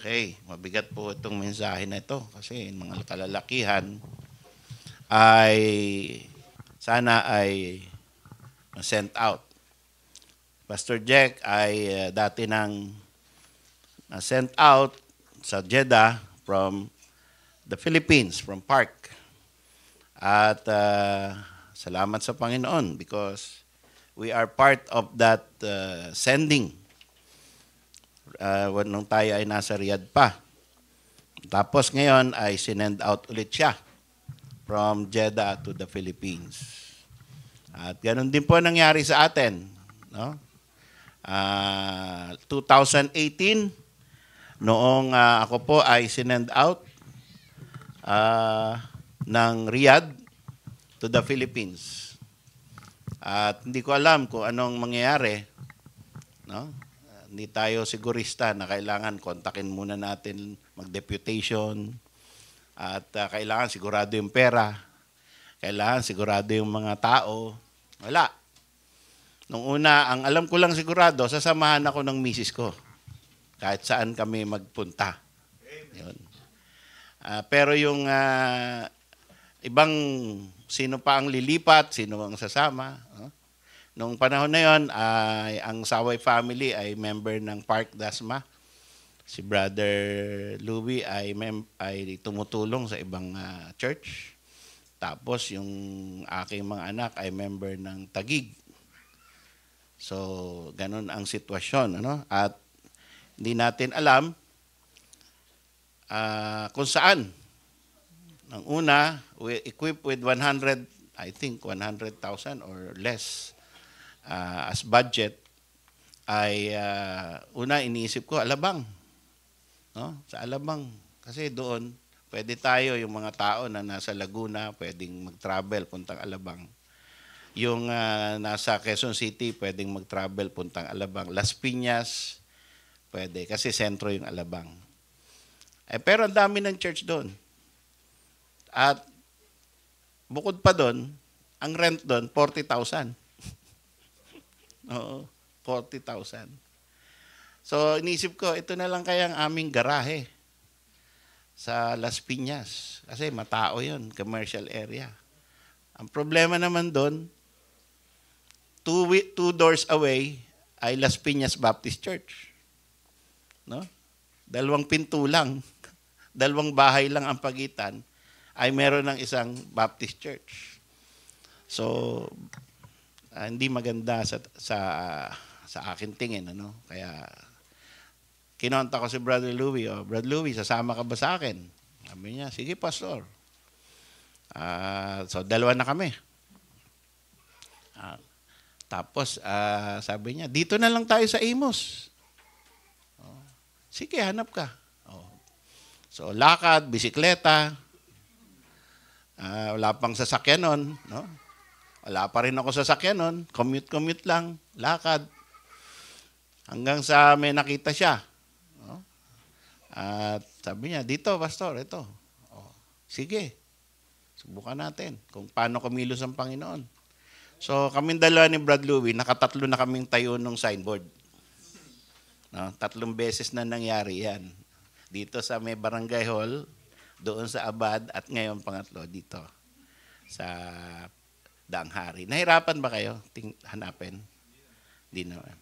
Okay, mabigat po itong mensahe na ito kasi mga kalalakihan ay sana ay sent out. Pastor Jack ay dati nang sent out sa Jeddah from the Philippines, from Park. At salamat sa Panginoon because we are part of that sending nung tayo ay nasa Riyadh pa. Tapos ngayon ay sinend out ulit siya from Jeddah to the Philippines. At ganun din po nangyari sa atin. No? 2018, noong ako po ay sinend out ng Riyadh to the Philippines. At hindi ko alam kung anong mangyayari. No? Hindi tayo sigurista na kailangan kontakin muna natin mag-deputation at kailangan sigurado yung pera, kailangan sigurado yung mga tao. Wala. Nung una, ang alam ko lang sigurado, sasamahan ako ng misis ko kahit saan kami magpunta. Yun. Pero yung ibang sino pa ang lilipat, sino ang sasama, noong panahon na yon, ang Saway family ay member ng Park Dasma. Si Brother Louie ay tumutulong sa ibang church. Tapos yung aking mga anak ay member ng Tagig. So, ganun ang sitwasyon. Ano? At hindi natin alam kung saan. Ang una, we equipped with 100, I think 100,000 or less as budget ay una iniisip ko Alabang. No? Sa Alabang. Kasi doon, pwede tayo, yung mga tao na nasa Laguna, pwedeng mag-travel puntang Alabang. Yung nasa Quezon City, pwedeng mag-travel puntang Alabang. Las Piñas, pwede. Kasi sentro yung Alabang. Pero ang dami ng church doon. At bukod pa doon, ang rent doon, 40,000. Oo, 40,000. So, inisip ko, ito na lang kaya ang aming garahe sa Las Piñas. Kasi matao yun, commercial area. Ang problema naman doon, two doors away ay Las Piñas Baptist Church. No? 2 pinto lang, 2 bahay lang ang pagitan, ay meron ng isang Baptist Church. So, hindi maganda sa akin tingin. Ano? Kaya, kinonta ko si Brother Louie. Brother Louie, sasama ka ba sa akin? Sabi niya, sige pastor. So, 2 na kami. Tapos, sabi niya, dito na lang tayo sa Amos. Sige, hanap ka. So, lakad, bisikleta. Wala pang sasakyan nun. No? Wala pa rin ako sasakyan nun. Commute lang. Lakad. Hanggang sa may nakita siya. No? At sabi niya, dito, pastor, ito. Sige. Subukan natin kung paano kumilos ang Panginoon. So, kaming 2 ni Brad Louie, nakatatlo na kaming tayo ng signboard. No? 3 beses na nangyari yan. Dito sa may barangay hall, doon sa Abad, at ngayon pangatlo dito sa Daanghari. Nahirapan ba kayo hanapin? Hindi naman.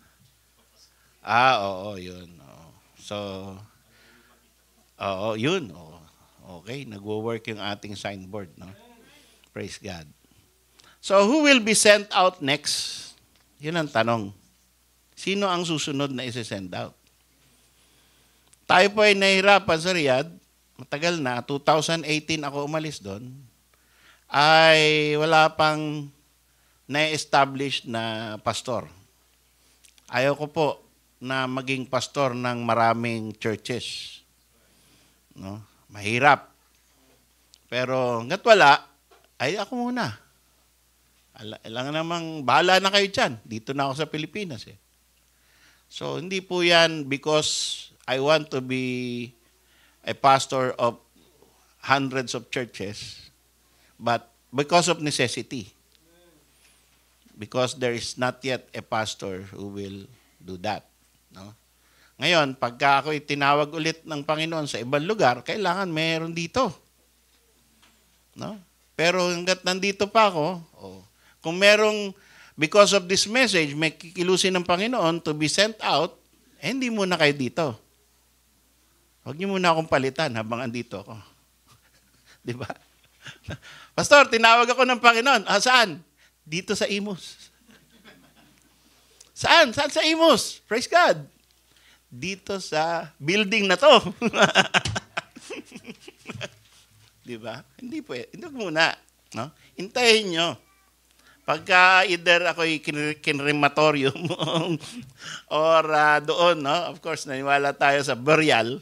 Oo, yun. Oo. So, yun. Oo. Okay, nagwo-work yung ating signboard. No? Praise God. So, who will be sent out next? Yun ang tanong. Sino ang susunod na isi-send out? Tayo po ay nahihirapan sa Riyadh. Matagal na, 2018 ako umalis doon. Ay wala pang na-establish na pastor. Ayaw ko po na maging pastor ng maraming churches. No? Mahirap. Pero hanggat wala, ay ako muna. Alam namang, bahala na kayo dyan. Dito na ako sa Pilipinas. So, hindi po yan because I want to be a pastor of hundreds of churches, but because of necessity. Because there is not yet a pastor who will do that. No? Ngayon, pagka ako'y tinawag ulit ng Panginoon sa ibang lugar, kailangan meron dito. No? Pero hanggat nandito pa ako, kung merong, because of this message, may kikilusin ng Panginoon to be sent out, hindi muna kayo dito. Huwag niyo muna akong palitan habang andito ako. Di ba? Pastor, tinawag ako ng Panginoon. Saan? Dito sa Imus. Saan? Saan sa Imus? Praise God. Dito sa building na to. Di ba? Hindi pwede. Hindi muna. No? Hintayin nyo. Pagka either ako'y kinrematorium or doon, no? Of course, naniwala tayo sa burial,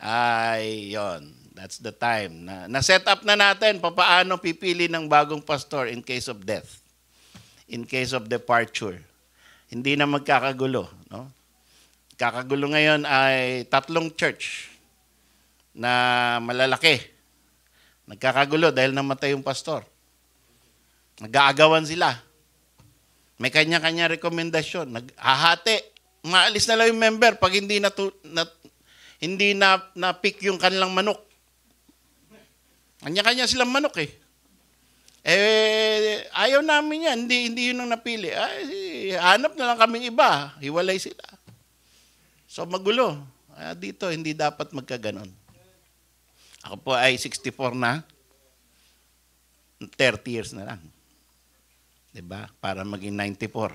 ay yon. That's the time. Na-set up na natin paano pipili ng bagong pastor in case of death, in case of departure. Hindi na magkakagulo. No? Kakagulo ngayon ay 3 church na malalaki. Nagkakagulo dahil namatay yung pastor. Nag-aagawan sila. May kanya-kanya rekomendasyon. Naghahati. Maalis na lang yung member pag hindi na pick yung kanilang manok. Kanya-kanya silang manok eh. Ayaw namin yan. Hindi yun ang napili. Hanap na lang kaming iba. Hiwalay sila. So magulo. Dito, hindi dapat magkaganon. Ako po ay 64 na. 30 years na lang. Diba? Para maging 94.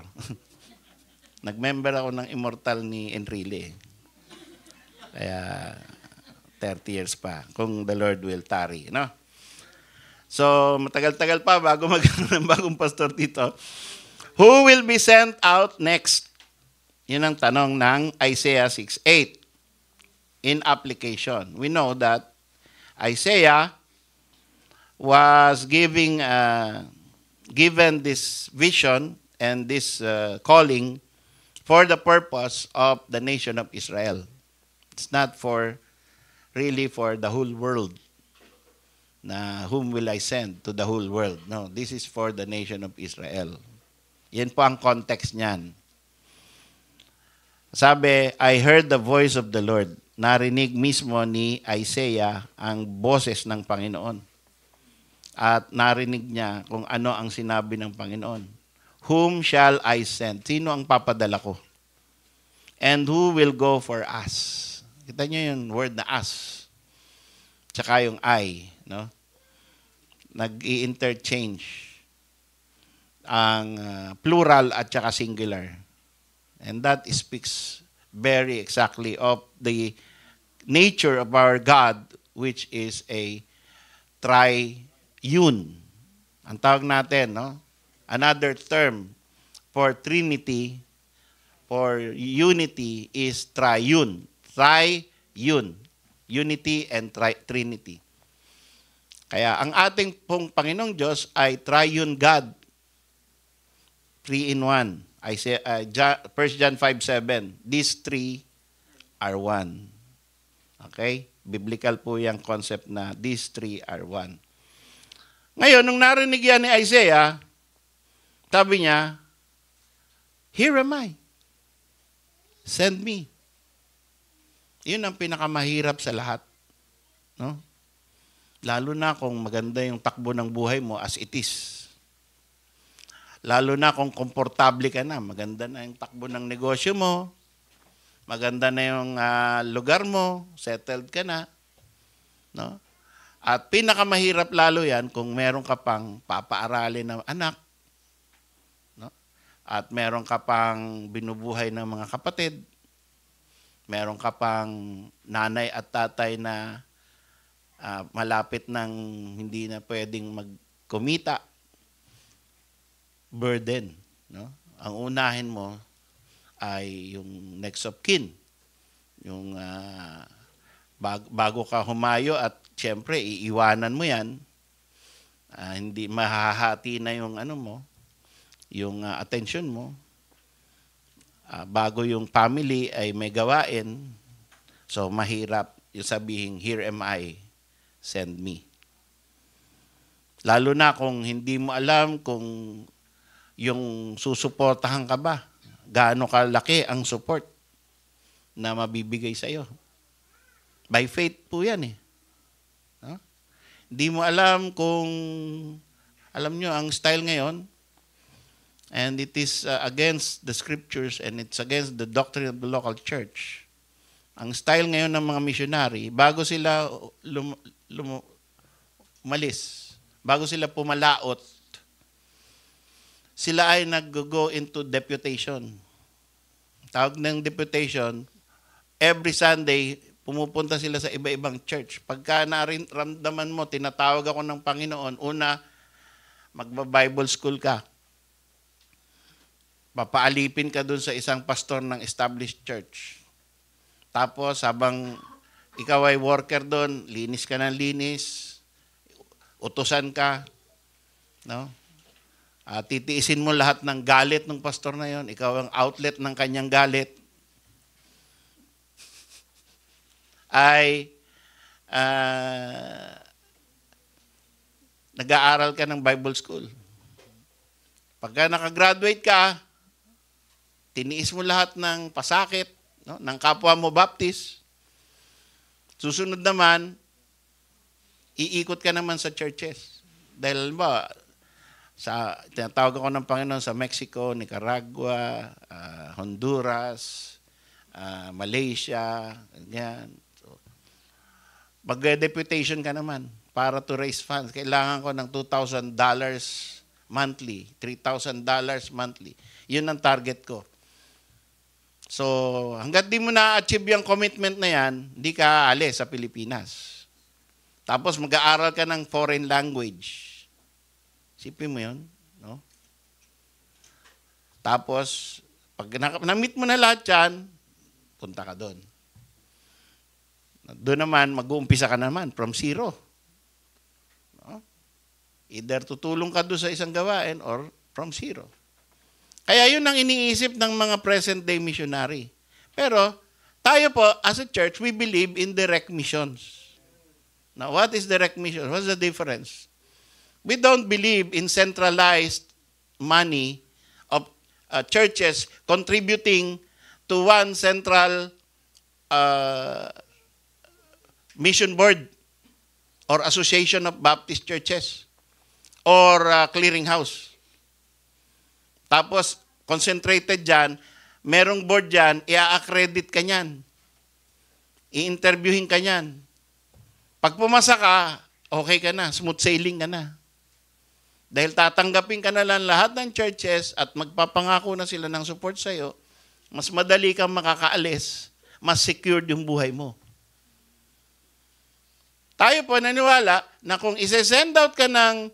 Nag-member ako ng Immortal ni Enrile. Kaya 30 years pa. Kung the Lord will tarry. No? So, matagal-tagal pa bago magkaroon ng bagong pastor dito. Who will be sent out next? Yun ang tanong ng Isaiah 6:8. In application. We know that Isaiah was given this vision and this calling for the purpose of the nation of Israel. It's not really for the whole world. Na whom will I send to the whole world? No, this is for the nation of Israel. Yan po ang context niyan. Sabi, I heard the voice of the Lord. Narinig mismo ni Isaiah ang boses ng Panginoon. At narinig niya kung ano ang sinabi ng Panginoon. Whom shall I send? Sino ang papadala ko? And who will go for us? Kita niyo yung word na us. Tsaka yung I. No? Nag-i-interchange ang plural at tsaka singular. And that speaks very exactly of the nature of our God, which is a triune. Ang tawag natin, no? Another term for Trinity, for unity is triune. Triune. Unity and Trinity. Kaya ang ating pong Panginoong Diyos ay triune God. 3 in 1. 1 John 5:7. These three are one. Okay? Biblical po yung concept na these three are one. Ngayon, nung narinig yan ni Isaiah, sabi niya, here am I. Send me. Yun ang pinakamahirap sa lahat. No? Lalo na kung maganda yung takbo ng buhay mo as it is. Lalo na kung komportable ka na, maganda na yung takbo ng negosyo mo, maganda na yung lugar mo, settled ka na. No? At pinakamahirap lalo yan kung meron ka pang papaaralin ng anak, no? At meron ka pang binubuhay ng mga kapatid, meron ka pang nanay at tatay na malapit ng hindi na pwedeng magkumita. Burden. No? Ang unahin mo ay yung next of kin. Yung bago ka humayo at siyempre iiwanan mo yan, hindi mahahati na yung ano mo, yung attention mo. Bago yung family ay may gawain, so mahirap yung sabihin, here am I, send me. Lalo na kung hindi mo alam kung yung susuportahan ka ba, gaano kalaki ang support na mabibigay sa iyo. By faith po yan eh. No? Hindi mo alam kung, alam nyo, ang style ngayon, and it is against the scriptures and it's against the doctrine of the local church. Ang style ngayon ng mga missionary, bago sila umalis, bago sila pumalaot, sila ay nag-go into deputation. Tawag ng deputation, every Sunday, pumupunta sila sa iba-ibang church. Pagka naramdaman mo, tinatawag ako ng Panginoon, una, magba-Bible school ka. Papaalipin ka dun sa isang pastor ng established church. Tapos, habang ikaw ay worker dun, linis ka ng linis, utusan ka, no? Titiisin mo lahat ng galit ng pastor na yon, ikaw ang outlet ng kanyang galit, ay nag-aaral ka ng Bible school. Pagka nakagraduate ka, tiniis mo lahat ng pasakit, no, ng kapwa mo Baptist. Susunod naman, iikot ka naman sa churches. Dahil ba, tinatawag ako ng Panginoon sa Mexico, Nicaragua, Honduras, Malaysia, ganyan. So, mag-deputation ka naman para to raise funds. Kailangan ko ng $2,000 monthly, $3,000 monthly. Yun ang target ko. So, hanggat di mo na-achieve yung commitment na yan, di ka aalis sa Pilipinas. Tapos mag-aaral ka ng foreign language. Sipin mo yun, no? Tapos, pag na-meet mo na lahat yan, punta ka doon. Doon naman, mag-uumpisa ka naman from zero. No? Either tutulong ka doon sa isang gawain or from zero. Kaya yun ang iniisip ng mga present-day missionary. Pero, tayo po, as a church, we believe in direct missions. Now, what is direct mission? What's the difference? We don't believe in centralized money of churches contributing to one central mission board or association of Baptist churches or clearinghouse. Tapos, concentrated dyan, merong board dyan, i-accredit ka nyan. I-interviewin ka nyan. Pag pumasa ka, okay ka na, smooth sailing ka na. Dahil tatanggapin ka na lang lahat ng churches at magpapangako na sila ng support sa'yo, mas madali kang makakaalis, mas secured yung buhay mo. Tayo po naniwala na kung isi-send out ka ng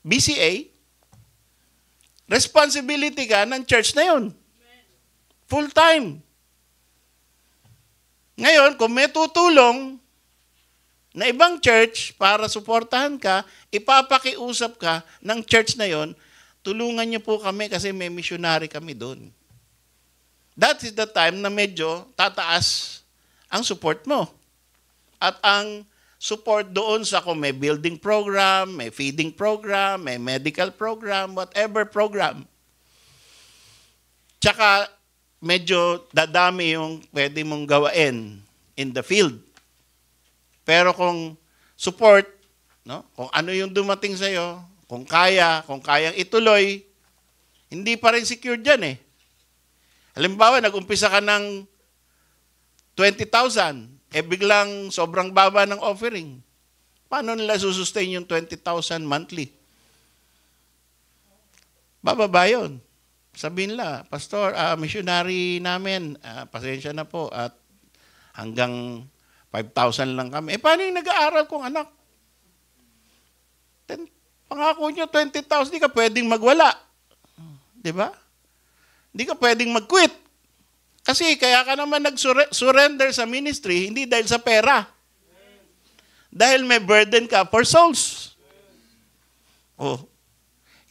BCA, responsibility ka ng church na yun. Full time. Ngayon, kung may tutulong na ibang church para suportahan ka, ipapakiusap ka ng church na yon, tulungan niyo po kami kasi may missionary kami doon. That is the time na medyo tataas ang support mo. At ang support doon sa kung may building program, may feeding program, may medical program, whatever program. Tsaka medyo dadami yung pwede mong gawain in the field. Pero kung support, no? Kung ano yung dumating sa'yo, kung kayang ituloy, hindi pa rin secure dyan eh. Halimbawa, nag-umpisa ka ng 20,000, biglang sobrang baba ng offering. Paano nila susustain yung 20,000 monthly? Bababa yun. Sabihin nila, Pastor, missionary namin, pasensya na po at hanggang 5,000 lang kami. Paano yung nag-aaral kong anak? Pangako nyo, 20,000, di ka pwedeng magwala. Di ba? Di ka pwedeng mag-quit. Kasi kaya ka naman nag-surrender sa ministry, hindi dahil sa pera. Dahil may burden ka for souls. Oh.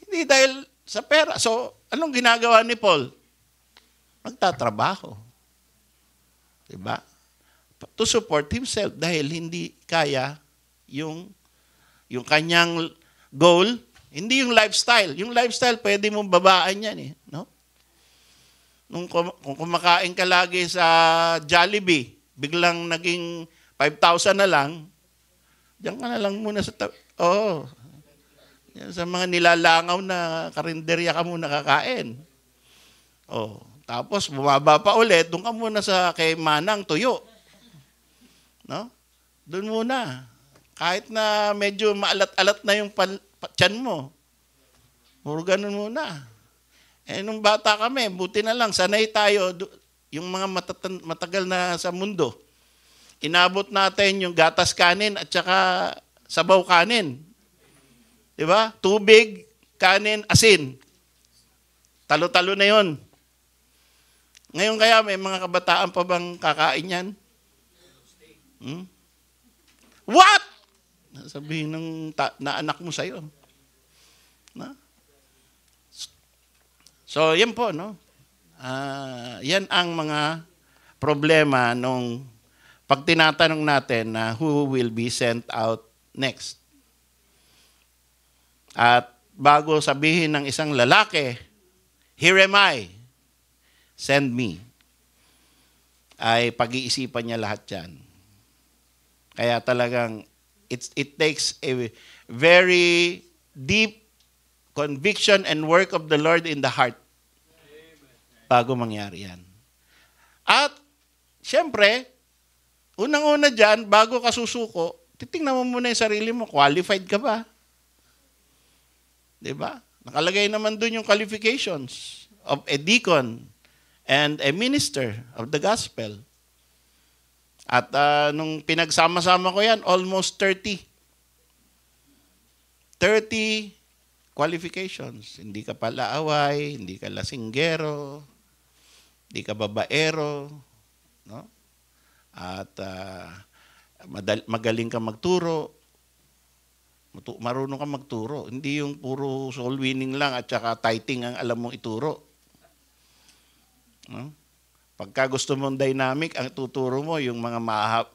Hindi dahil sa pera. So, anong ginagawa ni Paul? Magtatrabaho. Di ba? To support himself dahil hindi kaya yung kanyang goal, hindi yung lifestyle. Yung lifestyle, pwede mong babaan yan eh. No? Kung kumakain ka lagi sa Jollibee, biglang naging 5,000 na lang, diyan ka na lang muna sa yan sa mga nilalangaw na karinderya ka muna kakain. Tapos bumaba pa ulit, doon ka muna sa kay Manang Tuyo. No? Doon muna. Kahit na medyo maalat-alat na yung tiyan mo. Puro ganun muna. Nung bata kami, buti na lang, sanay tayo, yung mga matagal na sa mundo. Inabot natin yung gatas kanin at saka sabaw kanin. Diba? Tubig, kanin, asin. Talo-talo na yon. Ngayon kaya may mga kabataan pa bang kakain yan? What? Sabihin ng na anak mo sa'yo. Na? So, yan po, no? Yan ang mga problema nung pag tinatanong natin na who will be sent out next. At bago sabihin ng isang lalaki, here am I, send me, ay pag-iisipan niya lahat yan. Kaya talagang it takes a very deep conviction and work of the Lord in the heart bago mangyari yan. At, syempre, unang-una dyan, bago ka susuko, titingnan mo muna yung sarili mo, qualified ka ba? Diba? Nakalagay naman dun yung qualifications of a deacon and a minister of the gospel. At nung pinagsama-sama ko yan, almost 30 qualifications. Hindi ka palaaway, hindi ka lasinggero, hindi ka babaero, no? At magaling ka magturo, marunong ka magturo. Hindi yung puro soul winning lang at saka tithing ang alam mong ituro. No? Pagka gusto mong dynamic, ang tuturo mo yung mga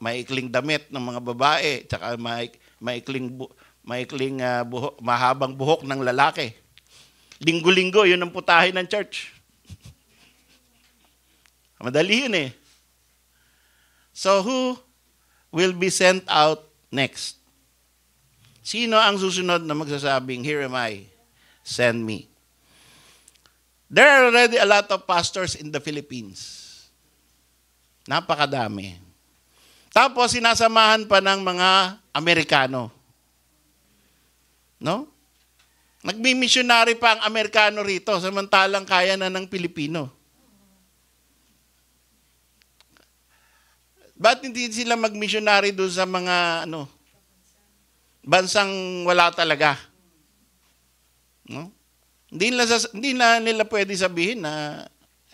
maikling damit ng mga babae, tsaka mahabang buhok ng lalaki. Linggo-linggo, yun ang putahe ng church. Madali yun eh. So who will be sent out next? Sino ang susunod na magsasabing, here am I, send me? There are already a lot of pastors in the Philippines. Napakadami. Tapos sinasamahan pa ng mga Amerikano. No? Nagmi-missionary pa ang Amerikano rito, samantalang kaya na ng Pilipino. Ba't hindi sila mag-missionary doon sa mga bansang wala talaga? No? Hindi na nila pwede sabihin na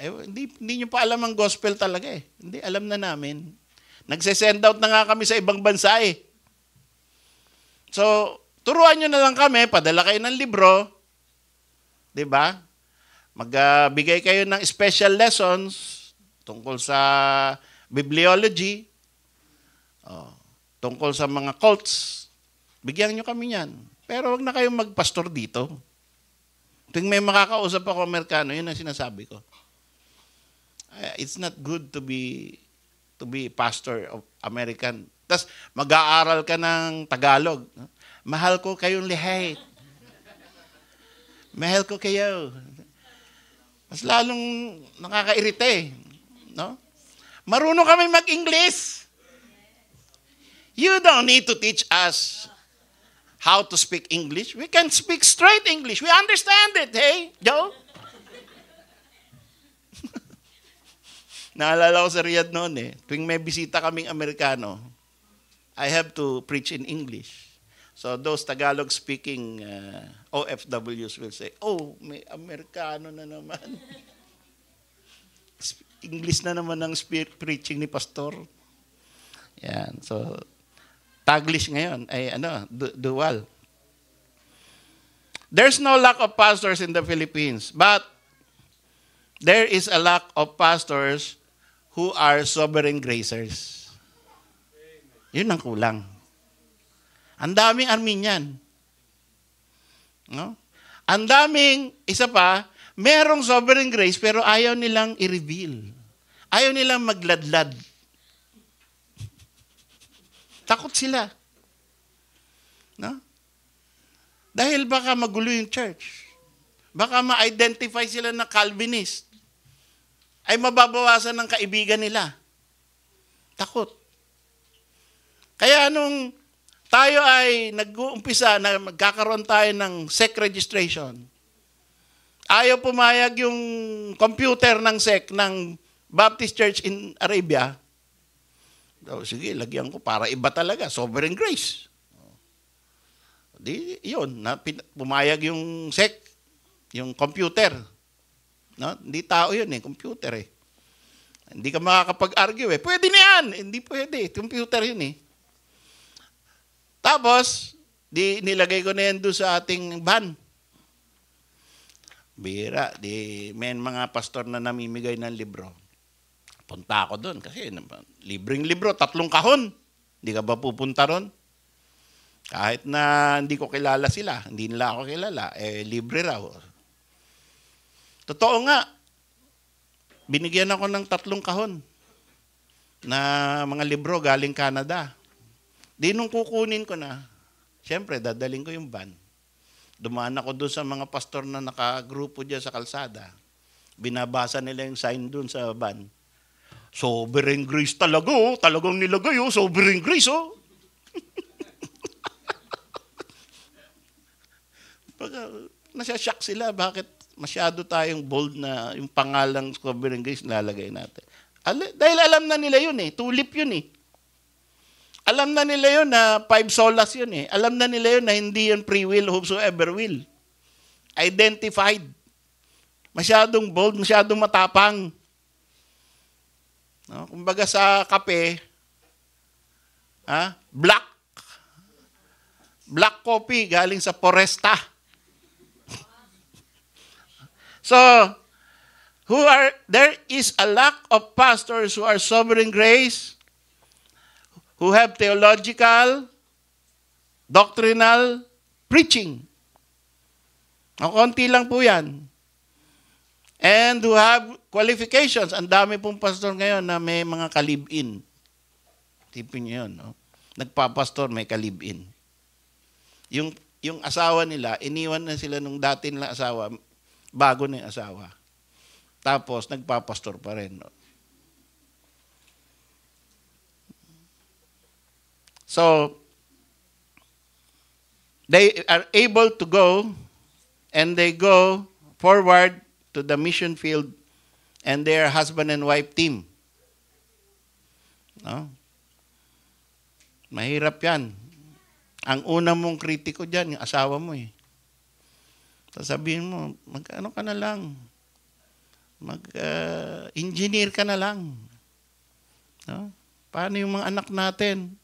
hindi nyo pa alam ang gospel talaga eh. Hindi, alam na namin. Nagse-send out na nga kami sa ibang bansa eh. So, turuan nyo na lang kami, padala kayo ng libro, di ba? Magbigay kayo ng special lessons tungkol sa bibliology, tungkol sa mga cults. Bigyan nyo kami yan. Pero wag na kayong magpastor dito. Tuwing may makakausap ako Amerikano, yun ang sinasabi ko. It's not good to be pastor of American. Tapos mag-aaral ka ng Tagalog. Mahal ko kayong lahat. Mahal ko kayo. Mas lalong nakakairita eh. No? Marunong kami mag-English. You don't need to teach us how to speak English. We can speak straight English. We understand it. Hey, Joe? Naalala ko sa Riyadh noon eh. Tuwing may bisita kaming Amerikano, I have to preach in English. So those Tagalog-speaking OFWs will say, oh, may Amerikano na naman. English na naman ang preaching ni Pastor. Yan. So, Taglish ngayon ay dual. There's no lack of pastors in the Philippines, but there is a lack of pastors who are sovereign gracers. Yun ang kulang. Ang daming Armenian. No? Ang daming, isa pa, Merong sovereign grace pero ayaw nilang i-reveal. Ayaw nilang magladlad. Takot sila. No? Dahil baka magulo yung church. Baka ma-identify sila na Calvinist. Ay mababawasan ng kaibigan nila. Takot. Kaya nung tayo ay nag-uumpisa na magkakaroon tayo ng SEC registration, ayaw pumayag yung computer ng SEC ng Baptist Church in Arabia. Sige, lagyan ko para iba talaga. Sovereign grace. Di, yun, pumayag yung SEC, yung computer. No? Hindi tao yun computer Hindi ka makakapag-argue Pwede na yan. Hindi pwede. Computer yun Tapos, nilagay ko na yan doon sa ating van. Bira, may mga pastor na namimigay ng libro. Punta ako doon kasi libreng libro, 3 kahon. Hindi ka ba pupunta ron? Kahit na hindi ko kilala sila, hindi nila ako kilala, libre raw. Totoo nga, binigyan ako ng 3 kahon na mga libro galing Canada. Nung kukunin ko na, siyempre, dadaling ko yung van. Dumaan ako doon sa mga pastor na nakagrupo dyan sa kalsada. Binabasa nila yung sign doon sa van. Sovereign grace talaga, talagang nilagay, sovereign grace, Nasya-shock sila, bakit masyado tayong bold na yung pangalang sovereign grace nilalagay natin. Dahil alam na nila yun tulip yun Alam na nila yun na 5 solas yun Alam na nila yun na hindi yun free will, whosoever will. Identified. Masyadong bold, masyadong matapang. No? Kumbaga sa kape, black coffee galing sa Foresta. So, there is a lack of pastors who are sovereign grace, who have theological, doctrinal preaching. Konti lang po yan. And who have qualifications. Ang dami pong pastor ngayon na may mga kalib-in. Tipin nyo yun. Nagpapastor, may kalib-in. Yung asawa nila, iniwan na sila nung dati nilang asawa, bago na yung asawa. Tapos, nagpapastor pa rin. So, they are able to go and they go forward to the mission field and they are husband and wife team. No? Mahirap yan. Ang una mong kritiko dyan, yung asawa mo Sasabihin mo, mag-ano ka na lang. Mag-engineer ka na lang. No? Paano yung mga anak natin?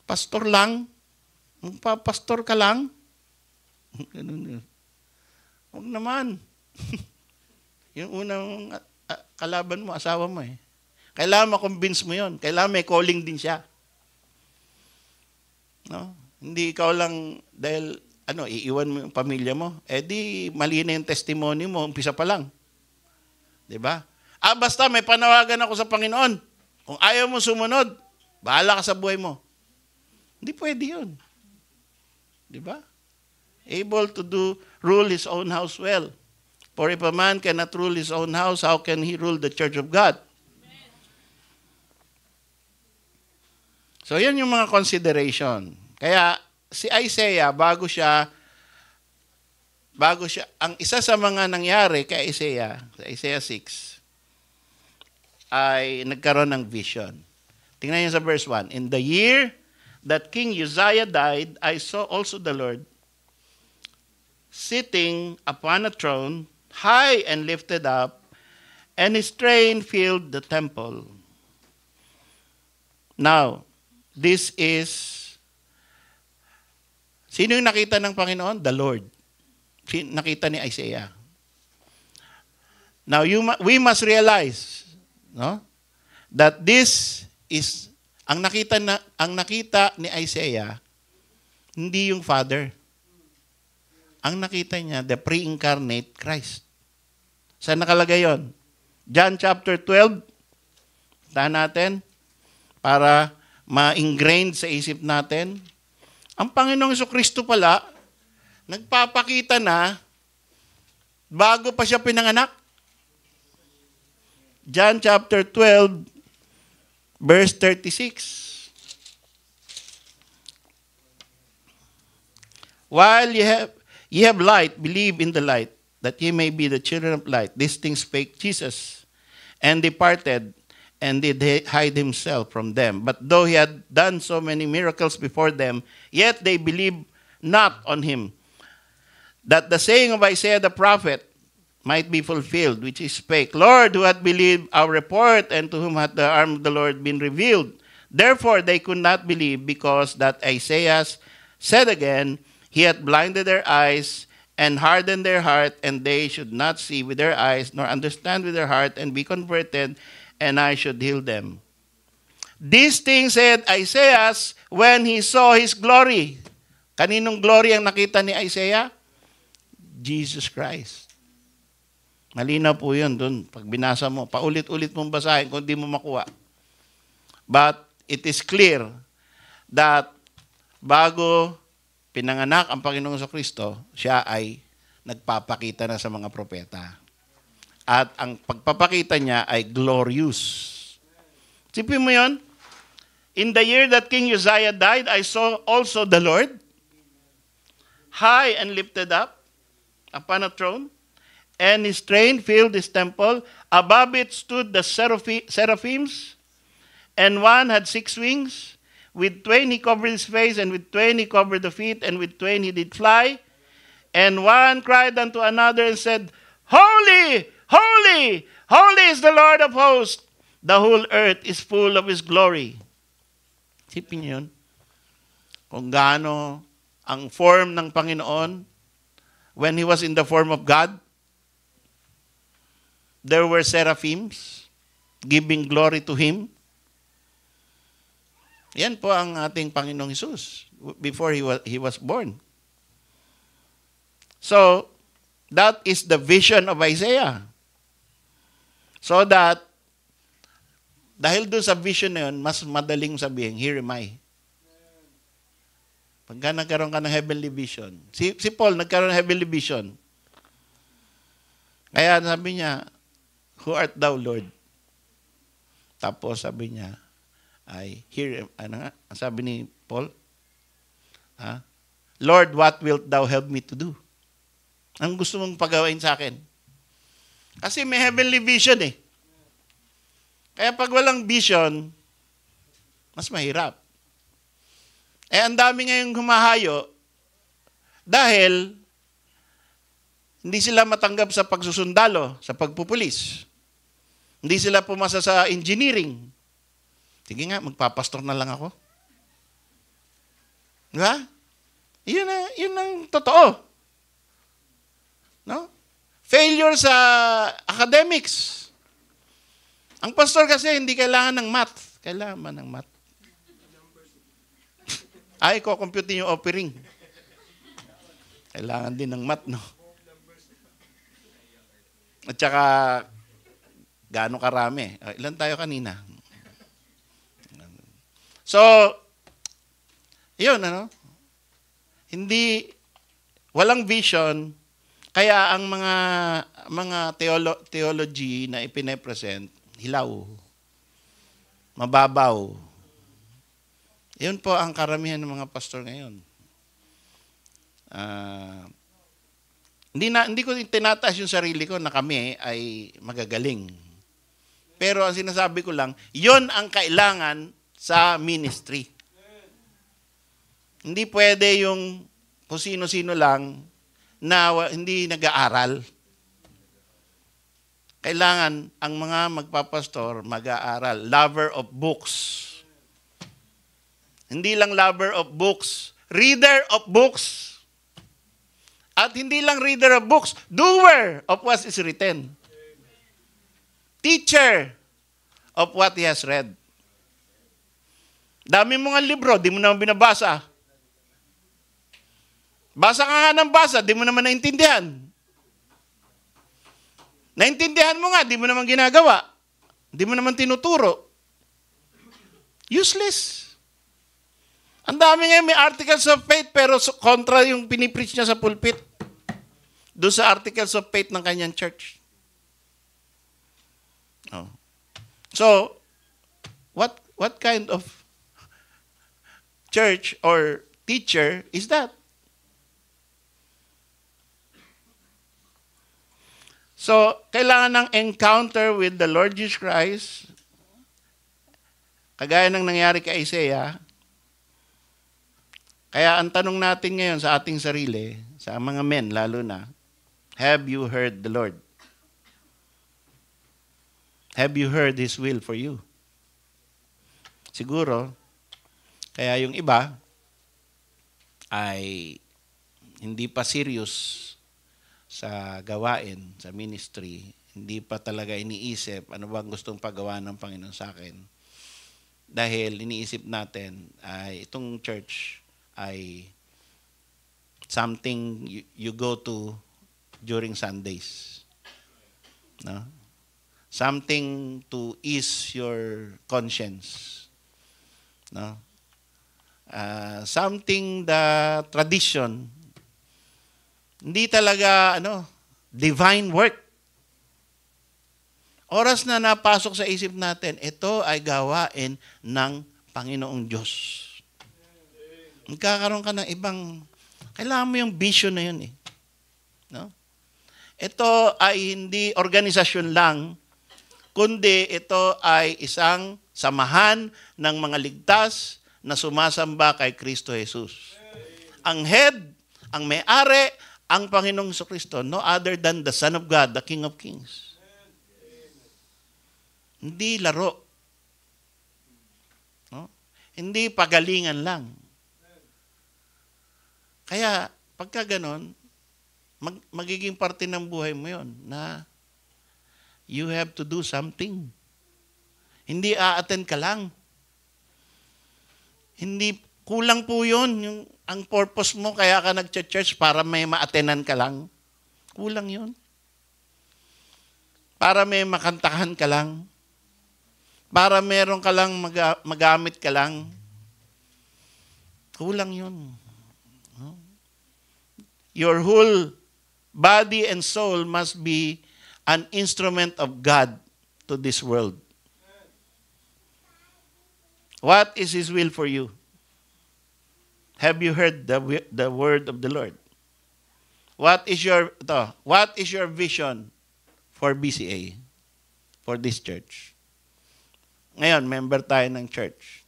Pastor lang? Magpapastor ka lang? Ganun yun. Huwag naman. Yung unang kalaban mo, asawa mo Kailangan ma-convince mo yun. Kailangan may calling din siya. No? Hindi ikaw lang dahil iiwan mo yung pamilya mo. Di mali na yung testimony mo, umpisa pa lang. 'Di ba? Basta may panawagan ako sa Panginoon. Kung ayaw mo sumunod, bahala ka sa buhay mo. Hindi pwede yun. 'Di ba? Able to rule his own house well. For if a man cannot rule his own house, how can he rule the church of God? So, yan yung mga consideration. Kaya, si Isaiah, bago siya, ang isa sa mga nangyari kay Isaiah, sa Isaiah 6, ay nagkaroon ng vision. Tingnan niyo sa verse 1. In the year that King Uzziah died, I saw also the Lord sitting upon a throne, high and lifted up, and his train filled the temple. Now, this is, sino yung nakita ng Panginoon? The Lord. Nakita ni Isaiah. Now, we must realize, that this is, ang nakita ni Isaiah, hindi yung Father. Ang nakita niya, the pre-incarnate Christ. Saan nakalagay yon? John chapter 12. Tahan natin para ma-ingrained sa isip natin. Ang Panginoong Jesucristo pala, nagpapakita na bago pa siya pinanganak. John chapter 12, verse 36. While ye have light, believe in the light, that ye may be the children of light. These things spake Jesus, and departed, and did hide himself from them. But though he had done so many miracles before them, yet they believed not on him. That the saying of Isaiah the prophet might be fulfilled, which he spake, Lord, who hath believed our report, and to whom hath the arm of the Lord been revealed? Therefore they could not believe, because that Isaiah said again, He hath blinded their eyes, and hardened their heart, and they should not see with their eyes, nor understand with their heart, and be converted, and I should heal them. These things said Isaiah when he saw his glory. Kaninong glory ang nakita ni Isaiah? Jesus Christ. Malinaw po yun doon. Pag binasa mo, paulit-ulit mong basahin kung di mo makuha. But it is clear that bago pinanganak ang Panginoong Jesucristo, siya ay nagpapakita na sa mga propeta. At ang pagpapakita niya ay glorious. Sipin mo yun? In the year that King Uzziah died, I saw also the Lord, high and lifted up upon a throne, and his train filled this temple. Above it stood the seraphims, and one had 6 wings. With 2 he covered his face, and with 2 he covered the feet, and with 2 he did fly. And one cried unto another and said, Holy, holy, holy is the Lord of hosts. The whole earth is full of his glory. Sipin niyo yun. Kung gaano ang form ng Panginoon when he was in the form of God. There were seraphims giving glory to him. Yan po ang ating Panginoong Hesus before he was born. So, that is the vision of Isaiah. So that, dahil doon sa vision na yun, mas madaling sabihin, here am I. Pagka nagkaroon ka ng heavenly vision. Si Paul nagkaroon ng heavenly vision. Kaya sabi niya, who art thou, Lord? Tapos sabi niya, here, ano nga, sabi ni Paul, Lord, what wilt thou help me to do? Ang gusto mong pagawain sa akin? Kasi may heavenly vision eh. Kaya pag walang vision, mas mahirap. Ang dami ngayong humahayo dahil hindi sila matanggap sa pagsusundalo, sa pagpupulis. Hindi sila pumasa sa engineering. Sige nga, magpapastor na lang ako. Diba? Yun ang totoo. No? Failure sa academics. Ang pastor kasi hindi kailangan ng math. Kailangan man ng math. Ay, ko-compute yung offering. Kailangan din ng math, no? At saka, gaano karami? Ilan tayo kanina? So, yun, ano? Hindi, walang vision, kaya ang mga theology na ipine-present, hilaw, mababaw. Yun po ang karamihan ng mga pastor ngayon. Hindi ko tinataas yung sarili ko na kami ay magagaling. Pero ang sinasabi ko lang, yun ang kailangan sa ministry. Hindi pwede yung kung sino-sino lang na hindi nag-aaral. Kailangan ang mga magpapastor mag-aaral. Lover of books. Hindi lang lover of books. Reader of books. At hindi lang reader of books. Doer of what is written. Teacher of what he has read. Dami mo nga libro, di mo naman binabasa. Basa ka nga ng basa, di mo naman naintindihan. Naintindihan mo nga, di mo naman ginagawa. Di mo naman tinuturo. Useless. Ang dami ngayon may articles of faith pero kontra yung pinipreach niya sa pulpit. Doon sa articles of faith ng kanyang church. Oh. So, what kind of church or teacher is that? So, kailangan ng encounter with the Lord Jesus Christ. Kagaya ng nangyari kay Isaiah. Kaya ang tanong natin ngayon sa ating sarili, sa mga men lalo na, have you heard the Lord? Have you heard His will for you? Siguro, kaya yung iba ay hindi pa serious sa gawain, sa ministry, hindi pa talaga iniisip ano bang gustong pagawa ng Panginoon sa akin. Dahil iniisip natin ay itong church ay something you go to during Sundays. No? Something to ease your conscience. No? Something the tradition. Hindi talaga divine work. Oras na napasok sa isip natin, ito ay gawain ng Panginoong Diyos. Magkakaroon ka ng ibang, kailangan mo yung vision na yun eh. No? Ito ay hindi organisasyon lang, kundi ito ay isang samahan ng mga ligtas na sumasamba kay Kristo Jesus. Ang head, ang may-ari, ang Panginoong Kristo, no other than the Son of God, the King of Kings. Hindi laro. No? Hindi pagalingan lang. Kaya, pagka ganon, magiging parte ng buhay mo yon na you have to do something. Hindi a-attend ka lang. Hindi, kulang po yun. Ang purpose mo, kaya ka nag-church para may ma-attenan ka lang. Kulang yun. Para may makantahan ka lang. Para meron ka lang magamit ka lang. Kulang yun. Your whole body and soul must be an instrument of God to this world. What is His will for you? Have you heard the word of the Lord? What is your vision for BCA? For this church? Ngayon, member tayo ng church.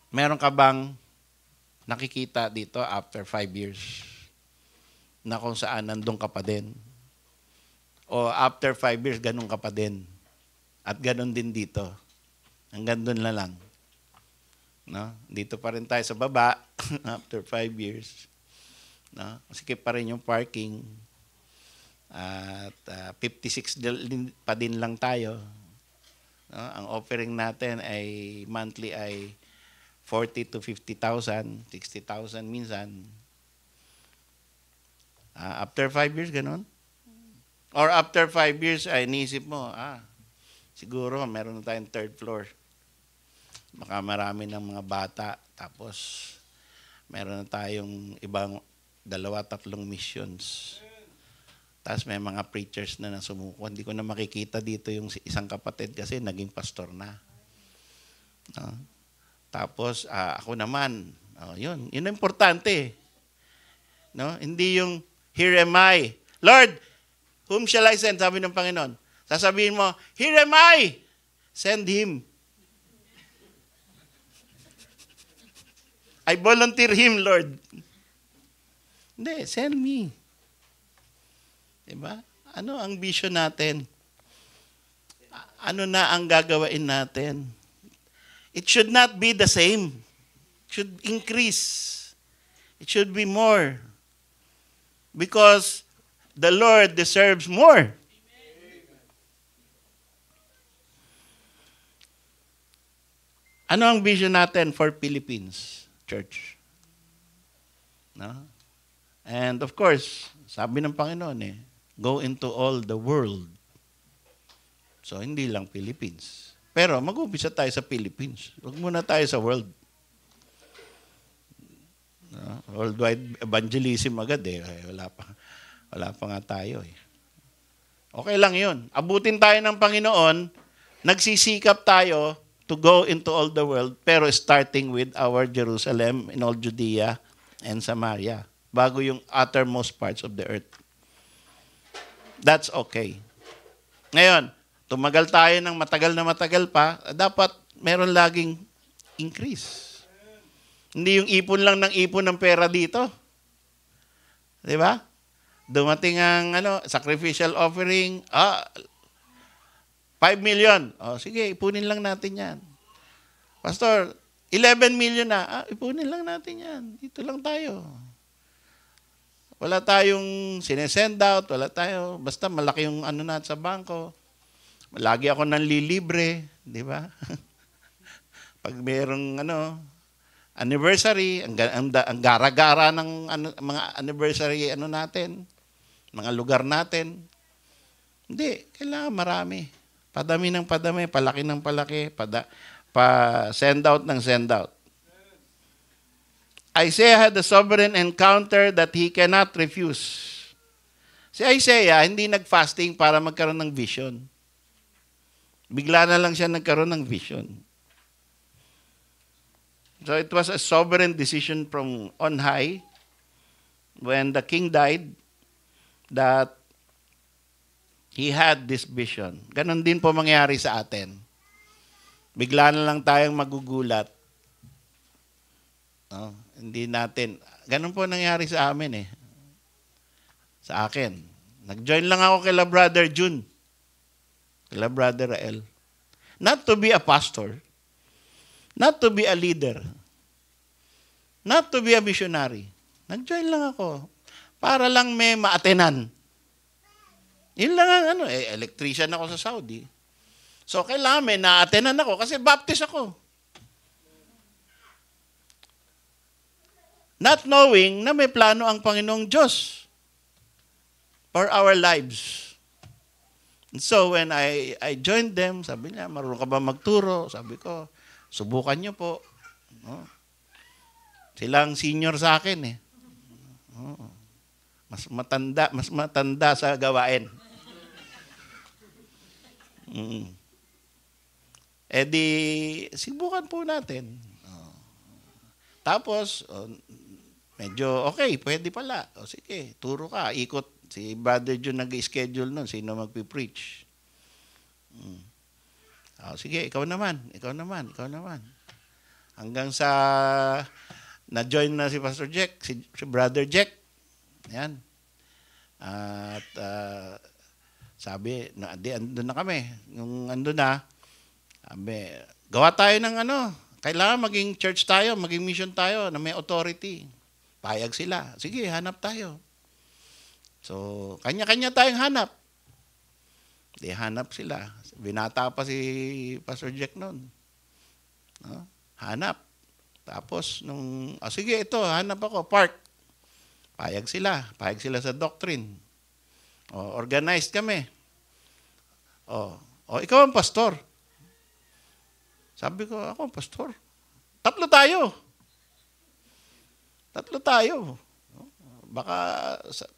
Meron ka bang nakikita dito after 5 years na kung saan nandun ka pa din? O after 5 years, ganun ka pa din? At ganun din dito. Hanggang dun na lang. No? Dito pa rin tayo sa baba after 5 years. No? Sikip pa rin yung parking. At 56 pa din lang tayo. No? Ang offering natin ay monthly ay 40 to 50,000, 60,000 minsan. After 5 years, ganun. Or after 5 years, ay iniisip mo, siguro meron na tayong third floor. Baka marami ng mga bata. Tapos, meron na tayong ibang 2-3 missions. Tapos may mga preachers na nasumuko. Hindi ko na makikita dito yung isang kapatid kasi naging pastor na. No? Tapos, ako naman, yun ang importante. No? Hindi yung, here am I. Lord, whom shall I send? Sabi ng Panginoon. Sasabihin mo, here am I. Send Him. I volunteer Him, Lord. Hindi, send me. Diba? Ano ang vision natin? Ano na ang gagawain natin? It should not be the same. It should increase. It should be more. Because the Lord deserves more. Ano ang vision natin for Philippines, church? No? And of course, sabi ng Panginoon go into all the world. So, hindi lang Philippines. Pero mag-umpisa tayo sa Philippines. Huwag muna tayo sa world. No? Worldwide evangelism agad Wala pa nga tayo Okay lang yun. Abutin tayo ng Panginoon, nagsisikap tayo to go into all the world, pero starting with our Jerusalem in all Judea and Samaria, bago yung uttermost parts of the earth. That's okay. Ngayon, tumagal tayo ng matagal pa, dapat meron laging increase. Hindi yung ipon lang ng ipon ng pera dito. Di ba? Dumating ang sacrificial offering, 5 million. Sige, ipunin lang natin yan. Pastor, 11 million na. Ipunin lang natin yan. Dito lang tayo. Wala tayong sinesend out, basta malaki yung natin sa bangko. Lagi ako nanlilibre, di ba? Pag merong anniversary, ang gara-gara ng mga anniversary natin, mga lugar natin. Hindi, kailangan marami. Padami ng padami, palaki ng palaki, send out ng send out. Isaiah had a sovereign encounter that he cannot refuse. Si Isaiah, hindi nag-fasting para magkaroon ng vision. Bigla na lang siya nagkaroon ng vision. So it was a sovereign decision from on high when the king died that he had this vision. Ganon din po mangyari sa atin. Bigla na lang tayong magugulat. Hindi natin. Ganon po nangyari sa amin Sa akin. Nag-join lang ako kila Brother June. Kila Brother Rael. Not to be a pastor. Not to be a leader. Not to be a missionary. Nag-join lang ako. Para lang may maatenan. Yun lang ang electrician ako sa Saudi. So, kailangan may naatenan ako kasi baptist ako. Not knowing na may plano ang Panginoong Diyos for our lives. And so, when I joined them, sabi niya, marunong ka ba magturo? Sabi ko, subukan niyo po. Silang senior sa akin Mas matanda sa gawain. Di, subukan po natin. Tapos, medyo okay, pwede pala. Sige, turo ka, ikot. Si Brother June nag-schedule nun, sino magpipreach. Sige, ikaw naman. Hanggang sa na-join na si Pastor Jack, si Brother Jack. Yan. At sabi, andun na kami. Nung andun na, sabi, gawa tayo ng kailangan maging church tayo, maging mission tayo na may authority. Payag sila. Sige, hanap tayo. So, kanya-kanya tayong hanap. Di hanap sila. Binata pa si Pastor Jack noon. Hanap. Tapos, sige, ito, hanap ako, park. Payag sila sa doctrine. Organized kami. Ikaw ang pastor. Sabi ko, ako ang pastor. Tatlo tayo. Baka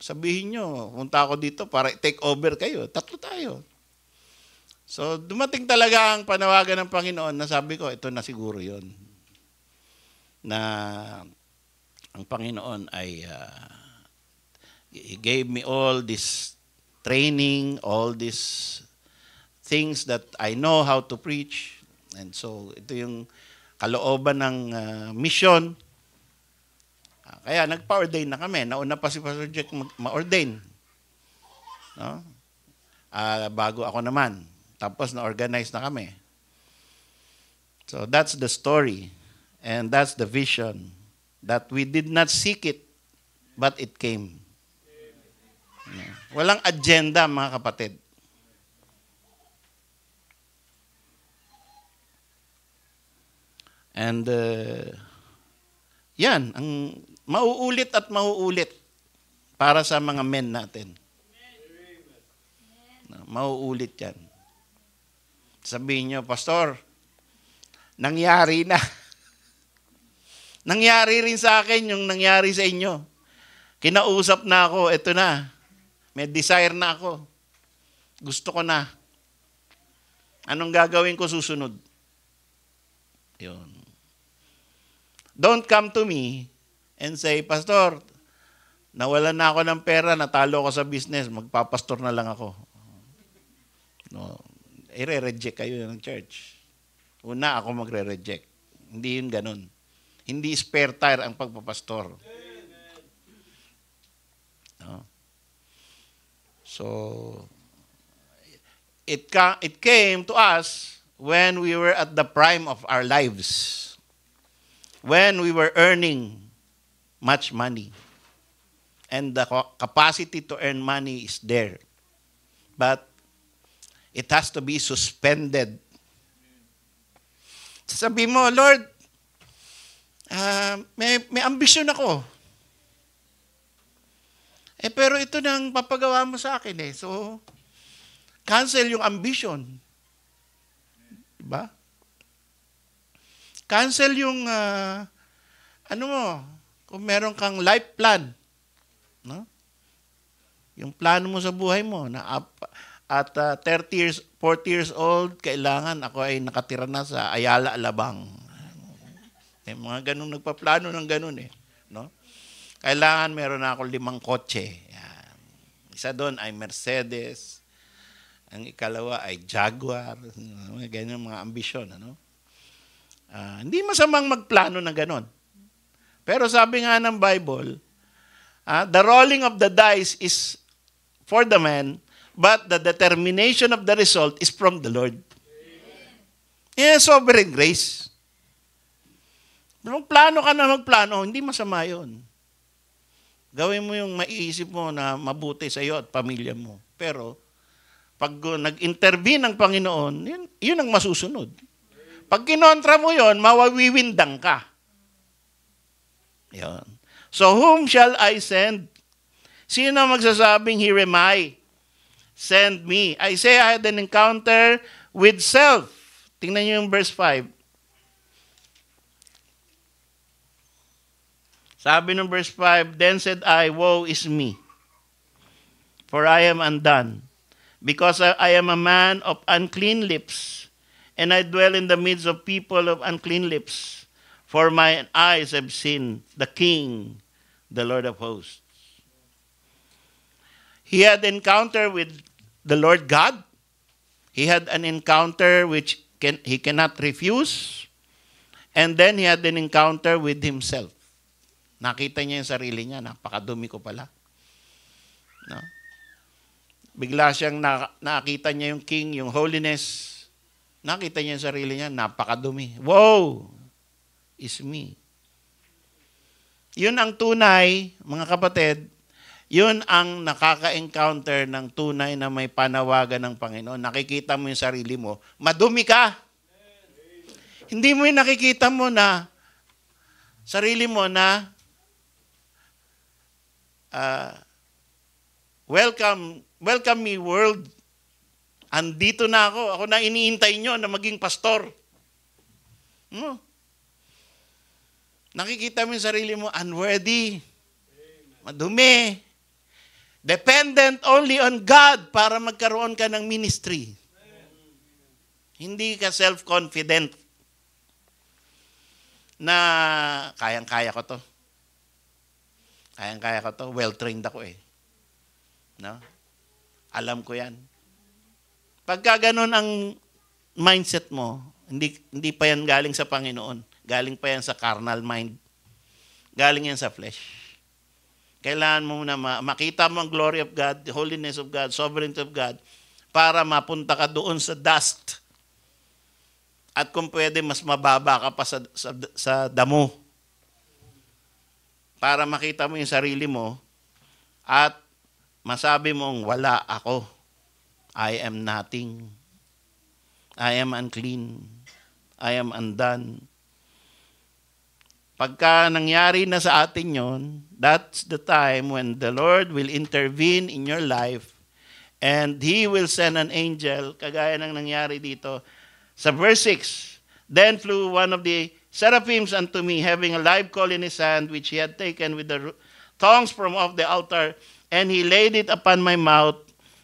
sabihin nyo, punta ako dito para take over kayo. Tatlo tayo. So, dumating talaga ang panawagan ng Panginoon na sabi ko, ito na siguro yon na ang Panginoon ay He gave me all this training, all these things that I know how to preach. And so, ito yung kalooban ng mission. Kaya nagpa-ordain na kami. Nauna pa si Pastor Jack ma-ordain. Bago ako naman. Tapos na-organize na kami. So that's the story. And that's the vision. That we did not seek it, but it came. Walang agenda, mga kapatid. And yan, ang Mauulit at mauulit para sa mga men natin. Mauulit yan. Sabihin nyo, Pastor, nangyari na. Nangyari rin sa akin yung nangyari sa inyo. Kinausap na ako, eto na. May desire na ako. Gusto ko na. Anong gagawin ko susunod? Yun. Don't come to me and say, Pastor, nawalan na ako ng pera, natalo ako sa business, magpapastor na lang ako. No. I-reject kayo ng church. Una, ako magre-reject. Hindi yun ganun. Hindi spare tire ang pagpapastor. No. So, it came to us when we were at the prime of our lives. When we were earning much money. And the capacity to earn money is there. But it has to be suspended. Sabi mo, Lord, may ambisyon ako. Pero ito nang papagawa mo sa akin eh. So, cancel yung ambition. Diba? Cancel yung, kung meron kang life plan. No? Yung plano mo sa buhay mo, na at 30 years, 40 years old, kailangan ako ay nakatira na sa Ayala, Alabang. May mga ganun nagpaplano ng ganun eh. No? Kailangan meron na ako 5 kotse. Yan. Isa doon ay Mercedes. Ang ikalawa ay Jaguar. Ganyan mga ambisyon. Ano? Hindi masamang magplano ng ganun. Pero sabi nga ng Bible, the rolling of the dice is for the man, but the determination of the result is from the Lord. Yan, sovereign grace. Magplano ka na magplano, hindi masama yun. Gawin mo yung maiisip mo na mabuti sa iyo at pamilya mo. Pero, pag nag-intervene ang Panginoon, yun ang masusunod. Pag kinontra mo yun, mawawiwindang ka. Yun. So, whom shall I send? Sino magsasabing, here am I? Send me. I say I had an encounter with self. Tingnan niyo yung verse 5. Sabi ng verse 5, Then said I, woe is me, for I am undone, because I am a man of unclean lips, and I dwell in the midst of people of unclean lips, for my eyes have seen the King, the Lord of hosts. He had encounter with the Lord God. He had an encounter which he cannot refuse. And then he had an encounter with himself. Nakita niya yung sarili niya, napakadumi ko pala. No? Bigla siyang nakita niya yung King, yung holiness. Nakita niya yung sarili niya, napakadumi. Woe is me. Yun ang tunay, mga kapatid, yun ang nakaka-encounter ng tunay na may panawagan ng Panginoon. Nakikita mo yung sarili mo, madumi ka. Hindi mo yung nakikita mo na sarili mo na welcome me world. Andito na ako. Ako na iniintay nyo na maging pastor. Nakikita mo yung sarili mo, unworthy, madumi, dependent only on God para magkaroon ka ng ministry. Hindi ka self-confident na kayang-kaya ko to. Kayang-kaya ko to. Well-trained ako eh. No? Alam ko yan. Pagka ganun ang mindset mo, hindi pa yan galing sa Panginoon. Galing pa yan sa carnal mind. Galing yan sa flesh. Kailangan mo na makita mo ang glory of God, the holiness of God, sovereignty of God, para mapunta ka doon sa dust. At kung pwede, mas mababa ka pa sa damo. Para makita mo yung sarili mo at masabi mong wala ako. I am nothing. I am unclean. I am undone. Pagka nangyari na sa atin yon, that's the time when the Lord will intervene in your life and He will send an angel, kagaya ng nangyari dito sa verse 6. Then flew one of the seraphims unto me, having a live coal in his hand, which he had taken with the tongs from off the altar, and he laid it upon my mouth,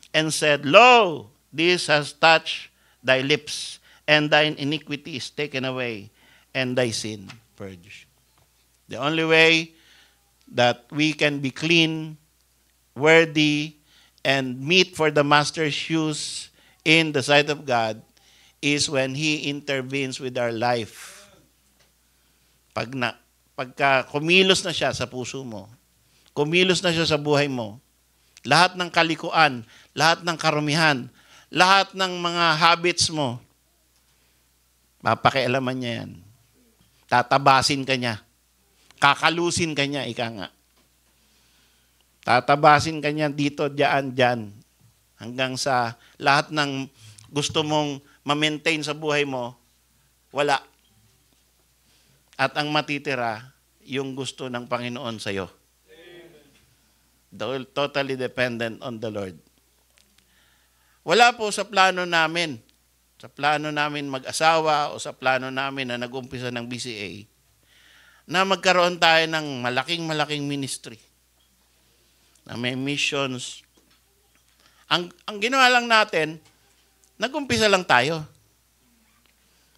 and said, Lo, this has touched thy lips, and thine iniquity is taken away, and thy sin purged. The only way that we can be clean, worthy, and meet for the master's shoes in the sight of God is when He intervenes with our life. Pagka kumilos na siya sa puso mo, kumilos na siya sa buhay mo, lahat ng kalikuan, lahat ng karumihan, lahat ng mga habits mo, papakialaman niya yan. Tatabasin ka niya. Kakalusin ka niya, ika nga. Tatabasin ka niya dito, diyan, diyan. Hanggang sa lahat ng gusto mong ma-maintain sa buhay mo, wala. At ang matitira, yung gusto ng Panginoon sa'yo. Totally dependent on the Lord. Wala po sa plano namin, mag-asawa o sa plano namin na nag-umpisa ng BCA, na magkaroon tayo ng malaking ministry, na may missions. Ang ginawa lang natin, nag-umpisa lang tayo.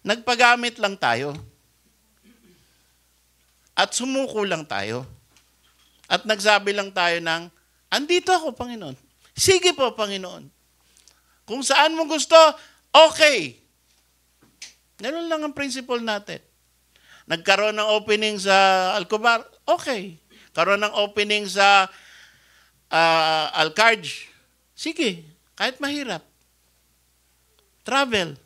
Nagpagamit lang tayo. At sumuko lang tayo. At nagsabi lang tayo ng, andito ako, Panginoon. Sige po, Panginoon. Kung saan mo gusto, okay. Ganun lang ang principle natin. Nagkaroon ng opening sa Alcobar, okay. Karoon ng opening sa Alcarge, sige, kahit mahirap. Travel,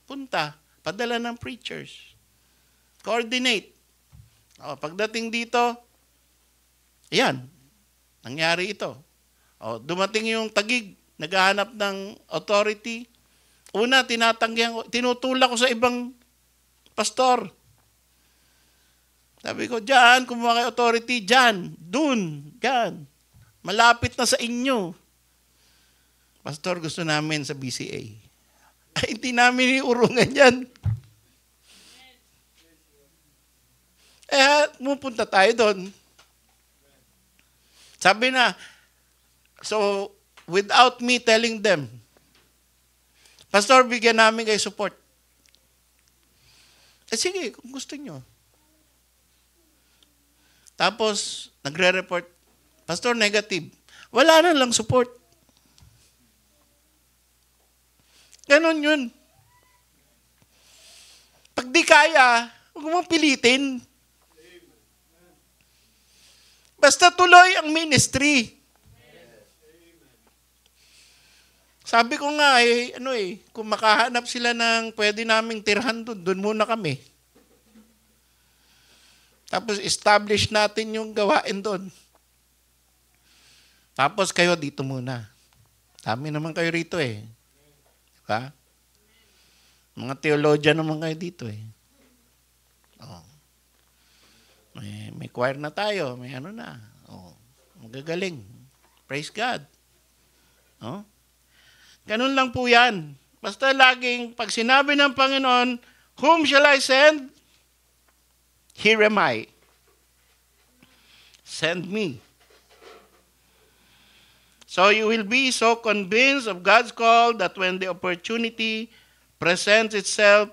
punta, padala ng preachers. Coordinate. Pagdating dito, yan, nangyari ito. Dumating yung Taguig, naghahanap ng authority. Una, tinutulak ko sa ibang pastor. Sabi ko, dyan, kumuha kayo authority, dyan, dun, dyan. Malapit na sa inyo. Pastor, gusto namin sa BCA. Ay, hindi namin iurungan yan. Pupunta tayo doon. Sabi na, so, without me telling them, Pastor, bigyan namin kayo support. Sige, kung gusto nyo. Tapos, nagre-report, Pastor, negative. Wala na lang support. Ganon yun. Pag di kaya, huwag mong pilitin. Basta tuloy ang ministry. Sabi ko nga, kung makahanap sila ng pwede naming tirhan doon muna kami. Tapos establish natin yung gawain doon. Tapos kayo dito muna. Dami naman kayo rito Diba? Mga theologian naman kayo dito May choir na tayo, may ano na. Magagaling. Praise God. Ganun lang po yan. Basta laging, pag sinabi ng Panginoon, whom shall I send? Here am I. Send me. So you will be so convinced of God's call that when the opportunity presents itself,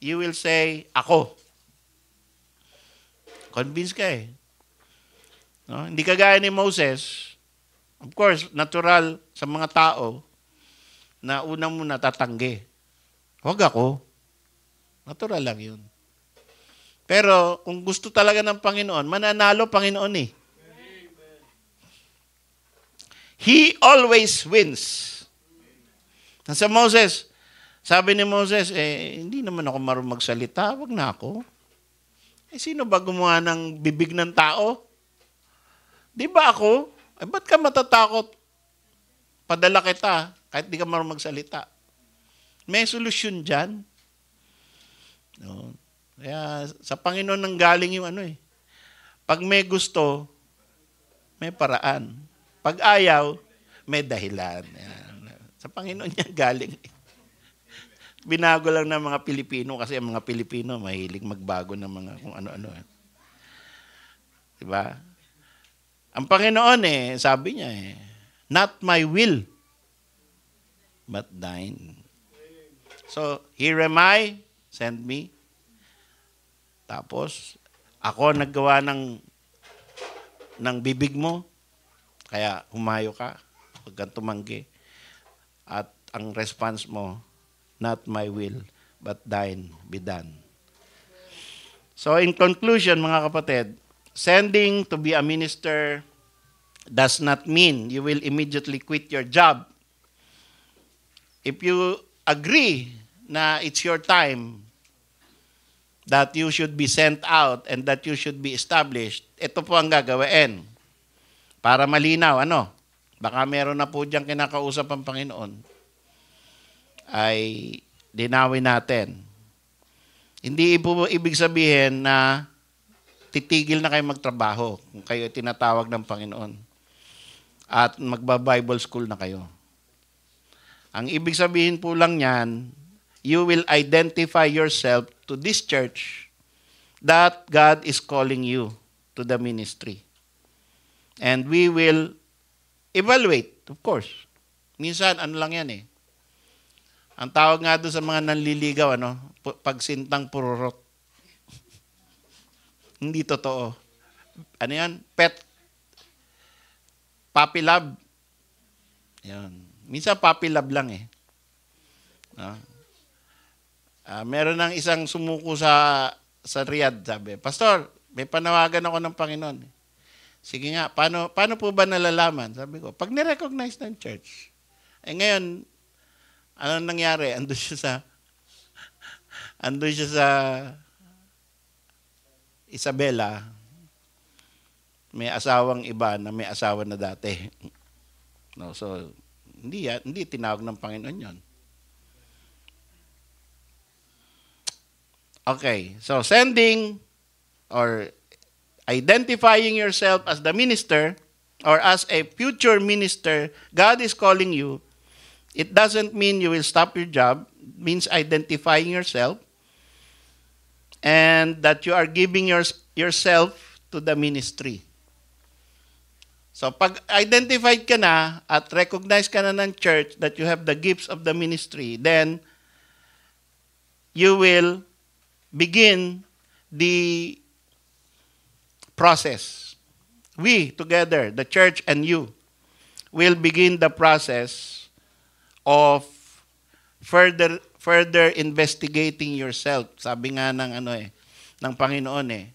you will say, ako. Convinced ka No? Hindi kagaya ni Moses. Of course, natural sa mga tao na unang muna tatanggi. Huwag ako. Natural lang yun. Pero kung gusto talaga ng Panginoon, mananalo Panginoon He always wins. Sa Moses, sabi ni Moses, hindi naman ako marunong magsalita, wag na ako. Sino ba gumawa ng bibig ng tao? Di ba ako? Ba't ka matatakot? Padala kita, kahit di ka marunong magsalita. May solusyon dyan. No? Kaya sa Panginoon nang galing yung ano eh. Pag may gusto, may paraan. Pag ayaw, may dahilan. Yan. Sa Panginoon niya galing. Binago lang ng mga Pilipino kasi ang mga Pilipino mahilig magbago ng mga kung ano-ano. Diba? Ang Panginoon sabi niya not my will, but thine. So, here am I, send me. Tapos, ako naggawa ng bibig mo, kaya humayo ka, huwag kang tumanggi. At ang response mo, not my will, but thine be done. So in conclusion, mga kapatid, sending to be a minister does not mean you will immediately quit your job. If you agree na it's your time, that you should be sent out and that you should be established, ito po ang gagawin. Para malinaw, baka meron na po diyang kinakausap ang Panginoon, ay dinawin natin. Hindi po ibig sabihin na titigil na kayo magtrabaho kung kayo tinatawag ng Panginoon at magba-Bible school na kayo. Ang ibig sabihin po lang niyan, you will identify yourself to this church that God is calling you to the ministry. And we will evaluate, of course. Minsan, lang yan Ang tawag nga doon sa mga nanliligaw, pagsintang pururot. Hindi totoo. Ano yan? Puppy love. Yan. Minsan puppy love lang meron ng isang sumuko sa Riyadh, sabi, Pastor, may panawagan ako ng Panginoon. Sige nga, paano po ba nalalaman? Sabi ko, pag nirecognize ng church. Ngayon, ano nangyari? Andun siya sa Isabela. May asawang iba na may asawa na dati. So, hindi tinawag ng Panginoon yon. Okay, so sending or identifying yourself as the minister or as a future minister, God is calling you. It doesn't mean you will stop your job. It means identifying yourself and that you are giving yourself to the ministry. So pag identified ka na at recognized ka na ng church that you have the gifts of the ministry, then you will begin the process. We together, the church and you, will begin the process of further investigating yourself. Sabi nga ng ng Panginoon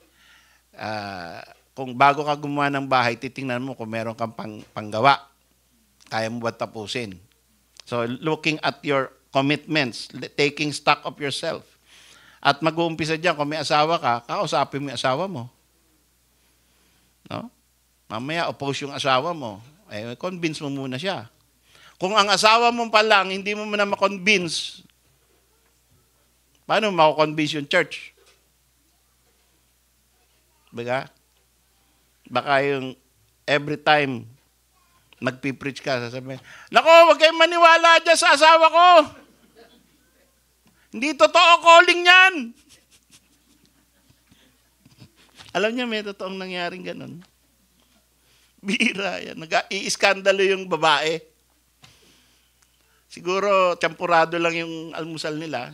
kung bago ka gumawa ng bahay, titingnan mo kung meron kang panggawa. Kaya mo ba tapusin? So looking at your commitments, taking stock of yourself. At mag-uumpisa diyan, kung may asawa ka, kausapin mo yung asawa mo. No? Mamaya, oppose yung asawa mo. Convince mo muna siya. Kung ang asawa mo pa lang, hindi mo na ma-convince, paano mako-convince yung church? Baka yung every time nagpipreach ka, sasabihin, nako, huwag kayong maniwala dyan sa asawa ko. Hindi totoo calling yan. Alam niya, may totoong nangyaring ganun. Bira yan. Nag-i-iskandalo yung babae. Siguro, champurado lang yung almusal nila.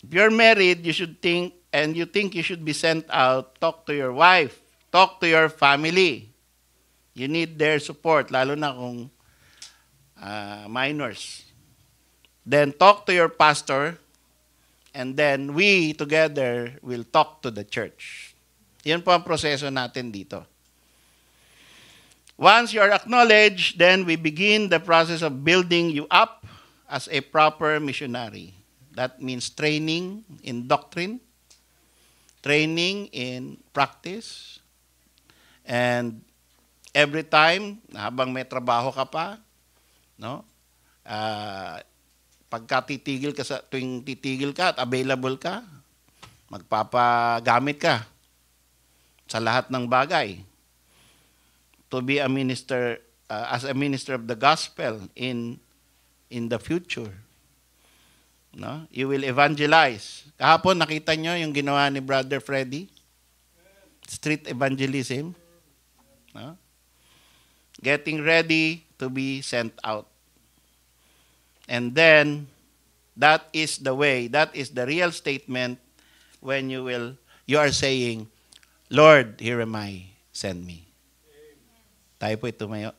If you're married, you should think, and you think you should be sent out, talk to your wife, talk to your family. You need their support, lalo na kung minors. Then talk to your pastor, and then we together will talk to the church. Yan po ang proseso natin dito. Once you are acknowledged, then we begin the process of building you up as a proper missionary. That means training in doctrine, training in practice, and every time, habang may trabaho ka pa, Pagka tuwing titigil ka at available ka, magpapagamit ka sa lahat ng bagay. To be a minister, as a minister of the gospel in the future. No? You will evangelize. Kahapon nakita nyo yung ginawa ni Brother Freddy? Street evangelism. No? Getting ready to be sent out. And then, that is the way, that is the real statement when you are saying, Lord, here am I, send me. Tayo po ito mayo.